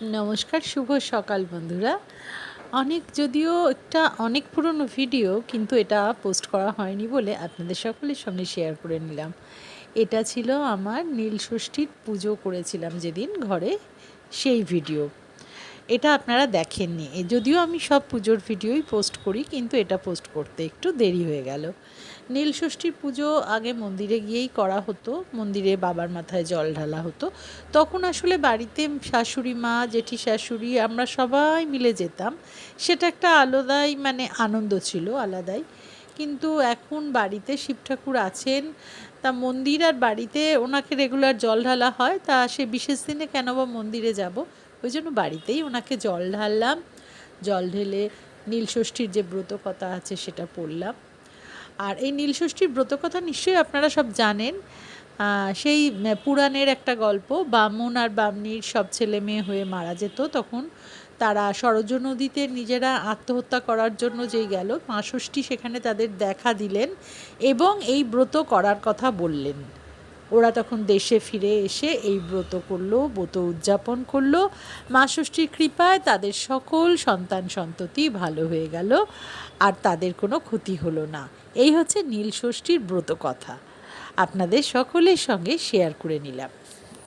নমস্কার, শুভ সকাল বন্ধুরা। যদিও একটা অনেক পুরনো ভিডিও, কিন্তু এটা পোস্ট করা হয়নি বলে আপনাদের সকলের সঙ্গে শেয়ার করে নিলাম। এটা ছিল আমার নীলষষ্ঠীর পুজো করেছিলাম যেদিন ঘরে, সেই ভিডিও। এটা আপনারা দেখেননি। যদিও আমি সব পুজোর ভিডিওই পোস্ট করি, কিন্তু এটা পোস্ট করতে একটু দেরি হয়ে গেল। নীলষষ্ঠীর পুজো আগে মন্দিরে গিয়েই করা হতো, মন্দিরে বাবার মাথায় জল ঢালা হতো। তখন আসলে বাড়িতে শাশুড়ি মা, জেঠি শাশুড়ি, আমরা সবাই মিলে যেতাম। সেটা একটা আলাদাই আনন্দ ছিল, আলাদাই। কিন্তু এখন বাড়িতে শিব ঠাকুর আছেন, তা মন্দির আর বাড়িতে ওনাকে রেগুলার জল ঢালা হয়, তা সে বিশেষ দিনে কেন বা মন্দিরে যাব, ওই জন্য বাড়িতেই ওনাকে জল ঢাললাম। জল ঢেলে নীলষষ্ঠীর যে ব্রতকথা আছে সেটা পড়লাম। আর এই নীলষষ্ঠীর ব্রতকথা নিশ্চয়ই আপনারা সব জানেন। সেই পুরাণের একটা গল্প। বামুন আর বামনির সব ছেলে মেয়ে হয়ে মারা যেত, তখন তারা সরজ নদীতে নিজেরা আত্মহত্যা করার জন্য যেই গেল, মা ষষ্ঠী সেখানে তাদের দেখা দিলেন এবং এই ব্রত করার কথা বললেন। ওরা তখন দেশে ফিরে এসে এই ব্রত করলো, ব্রত উদযাপন করলো। মা ষষ্ঠীর কৃপায় তাদের সকল সন্তান সন্ততি ভালো হয়ে গেল, আর তাদের কোনো ক্ষতি হলো না। এই হচ্ছে নীলষষ্ঠীর ব্রত কথা, আপনাদের সকলের সঙ্গে শেয়ার করে নিলাম।